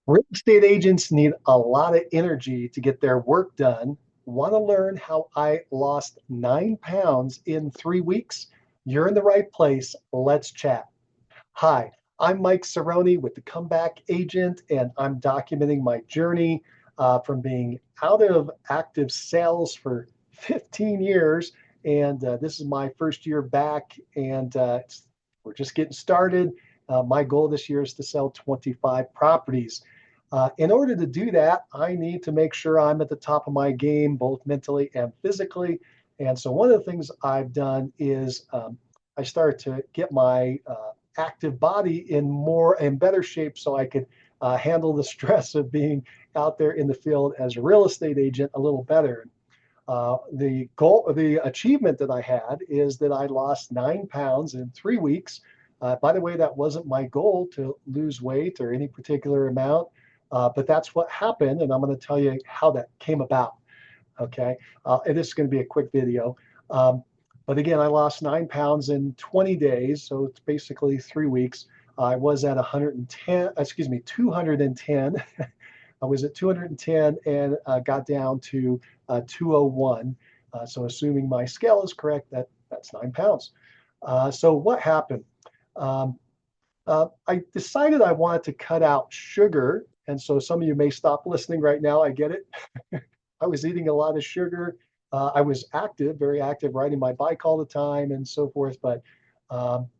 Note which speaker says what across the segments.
Speaker 1: Real estate agents need a lot of energy to get their work done. Want to learn how I lost 9 pounds in 3 weeks? You're in the right place. Let's chat. Hi, I'm Mike Cerrone with the Comeback Agent, and I'm documenting my journey from being out of active sales for 15 years. And this is my first year back, and we're just getting started. My goal this year is to sell 25 properties. In order to do that, I need to make sure I'm at the top of my game, both mentally and physically. And so, one of the things I've done is I started to get my active body in better shape so I could handle the stress of being out there in the field as a real estate agent a little better. The achievement that I had is that I lost 9 pounds in 3 weeks. By the way, that wasn't my goal to lose weight or any particular amount, but that's what happened, and I'm going to tell you how that came about. Okay, and this is going to be a quick video. But again, I lost 9 pounds in 20 days, so it's basically 3 weeks. I was at 110, excuse me, 210. I was at 210 and got down to 201. So assuming my scale is correct, that's 9 pounds. So what happened? Um, I decided I wanted to cut out sugar. And so some of you may stop listening right now. I get it. I was eating a lot of sugar. I was active, very active, riding my bike all the time and so forth. But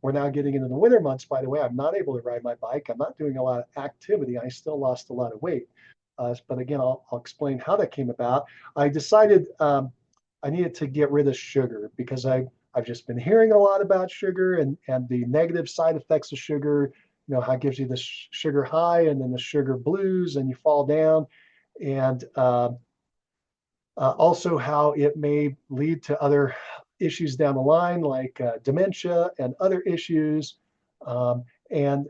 Speaker 1: we're now getting into the winter months, by the way. I'm not able to ride my bike. I'm not doing a lot of activity. I still lost a lot of weight. But again, I'll explain how that came about. I decided I needed to get rid of sugar because I've just been hearing a lot about sugar and the negative side effects of sugar, how it gives you the sugar high and then the sugar blues and you fall down. And also how it may lead to other issues down the line, like dementia and other issues. And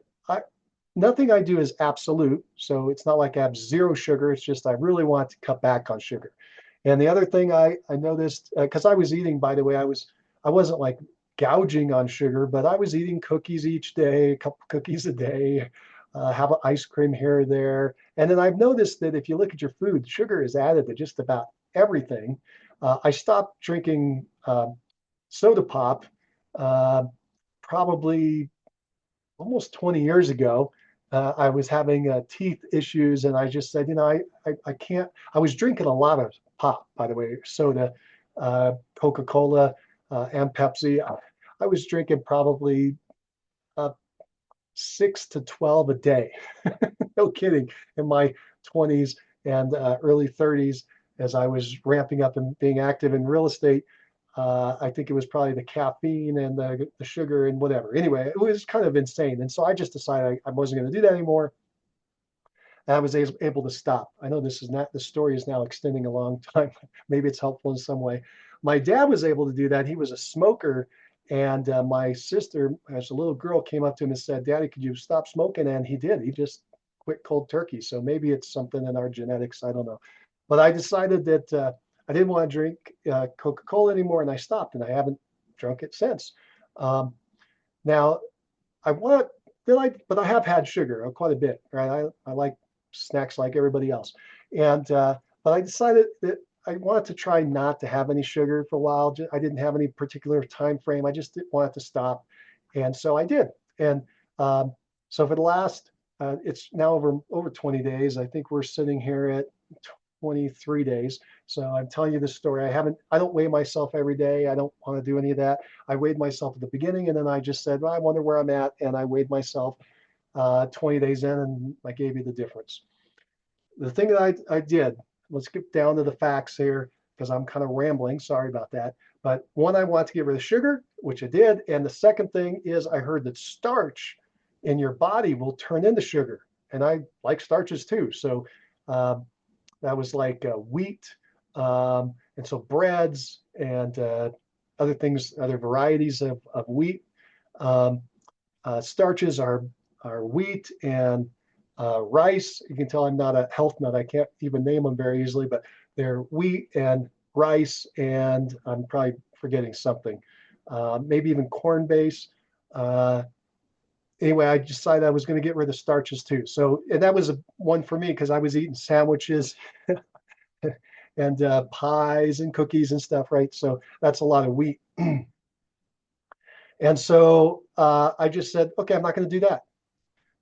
Speaker 1: nothing I do is absolute. So it's not like I have zero sugar. It's just I really want to cut back on sugar. And the other thing I noticed, because I was eating, by the way, I wasn't like gouging on sugar, but I was eating cookies each day, a couple cookies a day, have an ice cream here or there. And then I've noticed that if you look at your food, sugar is added to just about everything. I stopped drinking soda pop uh, probably almost 20 years ago. I was having teeth issues, and I just said, I can't. I was drinking a lot of pop, by the way, soda, Coca-Cola, and Pepsi. I was drinking probably uh, 6 to 12 a day. No kidding. In my 20s and early 30s, as I was ramping up and being active in real estate, I think it was probably the caffeine and the sugar and whatever. Anyway, it was kind of insane. And so I just decided I wasn't going to do that anymore. And I was able to stop. I know the story is now extending a long time. Maybe it's helpful in some way. My dad was able to do that. He was a smoker. And my sister, as a little girl, came up to him and said, "Daddy, could you stop smoking?" And he did. He just quit cold turkey. So maybe it's something in our genetics. I don't know. But I decided that I didn't want to drink Coca-Cola anymore, and I stopped, and I haven't drunk it since. Um, now, I want, but I have had sugar quite a bit, right? I like snacks like everybody else, and but I decided that I wanted to try not to have any sugar for a while. I didn't have any particular time frame. I just didn't want it to stop, and so I did. And so for the last, it's now over 20 days. I think we're sitting here at 23 days. So I'm telling you this story. I don't weigh myself every day. I don't want to do any of that. I weighed myself at the beginning and then I just said, well, I wonder where I'm at. And I weighed myself 20 days in and I gave you the difference. The thing that I did, let's get down to the facts here because I'm kind of rambling. Sorry about that. But one, I want to get rid of sugar, which I did. And the second thing is I heard that starch in your body will turn into sugar. And I like starches too. So that was like wheat, and so breads and other things, other varieties of wheat. Um, Starches are wheat and rice. You can tell I'm not a health nut. I can't even name them very easily, but they're wheat and rice, and I'm probably forgetting something. Maybe even corn base. Uh, anyway, I decided I was going to get rid of starches too. So, and that was a one for me because I was eating sandwiches and pies and cookies and stuff, right? So that's a lot of wheat. And so I just said, okay, I'm not going to do that.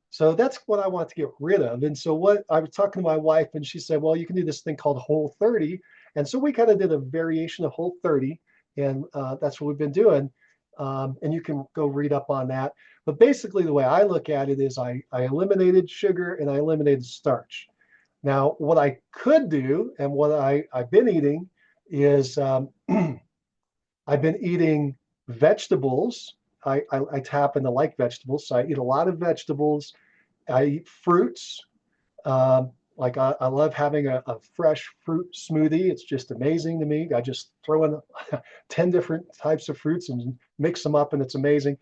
Speaker 1: So that's what I want to get rid of. And so what I was talking to my wife, and she said, well, you can do this thing called Whole 30. And so we kind of did a variation of Whole 30, and that's what we've been doing. And you can go read up on that. But basically, the way I look at it is I eliminated sugar and I eliminated starch. Now, what I could do and what I've been eating is I've been eating vegetables. I happen to like vegetables, so I eat a lot of vegetables. I eat fruits. Like I love having a fresh fruit smoothie. It's just amazing to me. I just throw in 10 different types of fruits and mix them up, and it's amazing.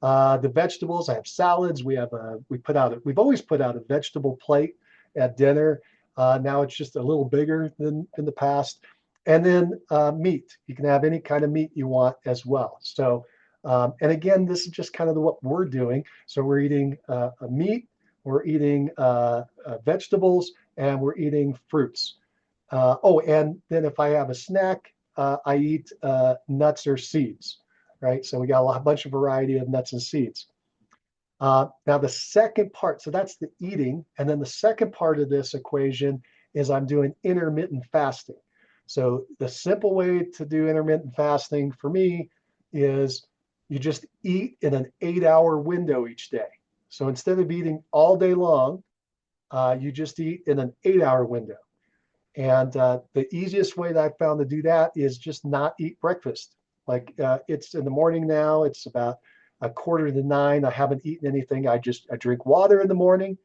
Speaker 1: The vegetables, I have salads. We've always put out a vegetable plate at dinner. Now it's just a little bigger than in the past. And then meat. You can have any kind of meat you want as well. So, and again, this is just kind of what we're doing. So we're eating meat, we're eating vegetables, and we're eating fruits. Oh, and then if I have a snack, I eat nuts or seeds, right? So we got a bunch of variety of nuts and seeds. Now the second part, so that's the eating, and then the second part of this equation is I'm doing intermittent fasting. So the simple way to do intermittent fasting for me is you just eat in an 8-hour window each day. So instead of eating all day long, you just eat in an 8-hour window. And the easiest way that I've found to do that is just not eat breakfast. Like it's in the morning now, it's about 8:45. I haven't eaten anything. I drink water in the morning.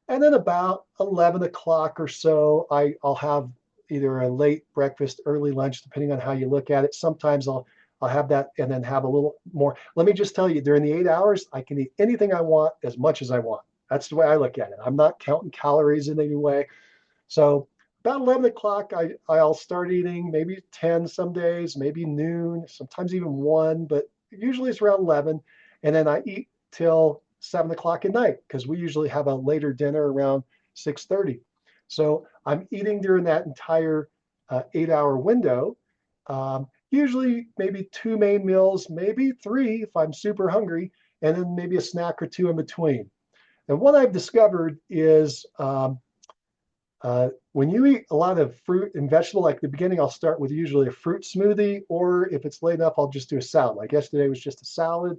Speaker 1: And then about 11 o'clock or so, I'll have either a late breakfast, early lunch, depending on how you look at it. Sometimes I'll have that and then have a little more. Let me just tell you, during the 8 hours, I can eat anything I want as much as I want. That's the way I look at it. I'm not counting calories in any way. So about 11 o'clock, I'll start eating, maybe 10 some days, maybe noon, sometimes even 1, but usually it's around 11. And then I eat till 7 o'clock at night because we usually have a later dinner around 6:30. So I'm eating during that entire 8-hour window. Usually maybe 2 main meals, maybe 3 if I'm super hungry, and then maybe a snack or 2 in between. And what I've discovered is when you eat a lot of fruit and vegetable, like the beginning, I'll start with usually a fruit smoothie, or if it's late enough, I'll just do a salad. Like yesterday was just a salad.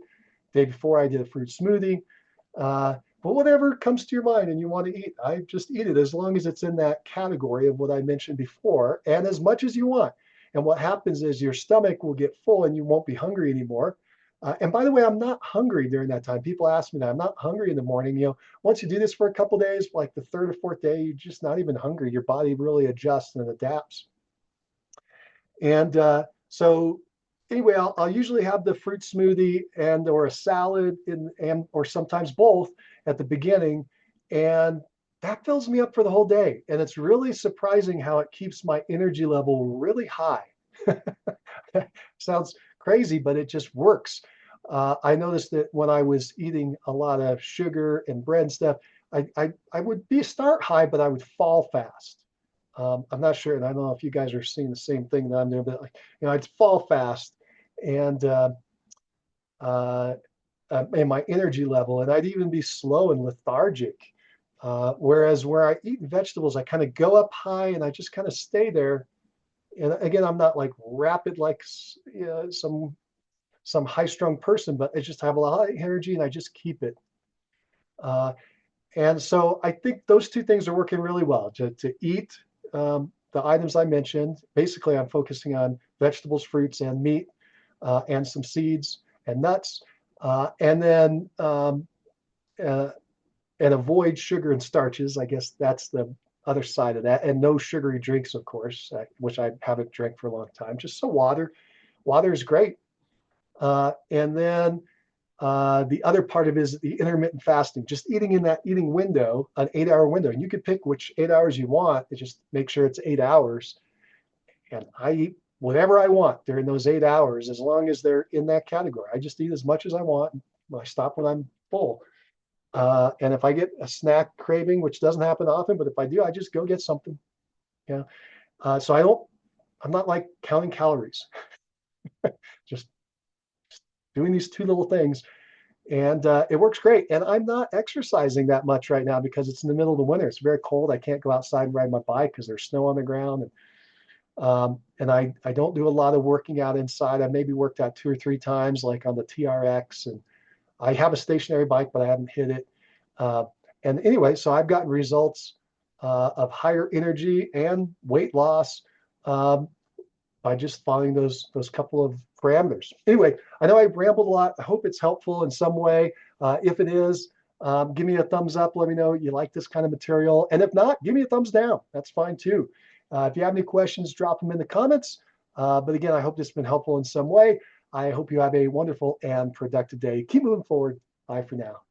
Speaker 1: The day before, I did a fruit smoothie. But whatever comes to your mind and you want to eat, I just eat it as long as it's in that category of what I mentioned before, and as much as you want. And what happens is your stomach will get full and you won't be hungry anymore. And by the way, I'm not hungry during that time. People ask me that. I'm not hungry in the morning. Once you do this for a couple days, like the third or fourth day, you're just not even hungry. Your body really adjusts and adapts. And so anyway, I'll usually have the fruit smoothie and or a salad or sometimes both at the beginning. And that fills me up for the whole day. And it's really surprising how it keeps my energy level really high. Sounds crazy, but it just works. I noticed that when I was eating a lot of sugar and bread and stuff, I would start high, but I would fall fast. I'm not sure, and I don't know if you guys are seeing the same thing that I'm doing, but I'd fall fast, and and my energy level, and I'd even be slow and lethargic. Whereas where I eat vegetables, I kind of go up high and I just kind of stay there. And again, I'm not like rapid like some high-strung person, but I just have a lot of energy and I just keep it. Uh, and so I think those two things are working really well. To eat the items I mentioned, basically I'm focusing on vegetables, fruits, and meat, and some seeds and nuts, and then and avoid sugar and starches. I guess that's the other side of that. And no sugary drinks, of course, which I haven't drank for a long time. Just some water. Water is great. And then the other part of it is the intermittent fasting, just eating in that eating window, an 8-hour window. And you could pick which 8 hours you want. Just make sure it's 8 hours. And I eat whatever I want during those 8 hours, as long as they're in that category. I just eat as much as I want. I stop when I'm full. And if I get a snack craving, which doesn't happen often, but if I do, I just go get something. Yeah. So I'm not like counting calories, just doing these two little things. And it works great. And I'm not exercising that much right now because it's in the middle of the winter. It's very cold. I can't go outside and ride my bike because there's snow on the ground. And I don't do a lot of working out inside. I maybe worked out 2 or 3 times, like on the TRX. And I have a stationary bike, but I haven't hit it. Uh, and anyway, so I've gotten results of higher energy and weight loss um, by just following those couple of parameters. Anyway, I know I rambled a lot. I hope it's helpful in some way. If it is, give me a thumbs up. Let me know you like this kind of material. And if not, give me a thumbs down. That's fine too. If you have any questions, drop them in the comments. But again, I hope this has been helpful in some way. I hope you have a wonderful and productive day. Keep moving forward. Bye for now.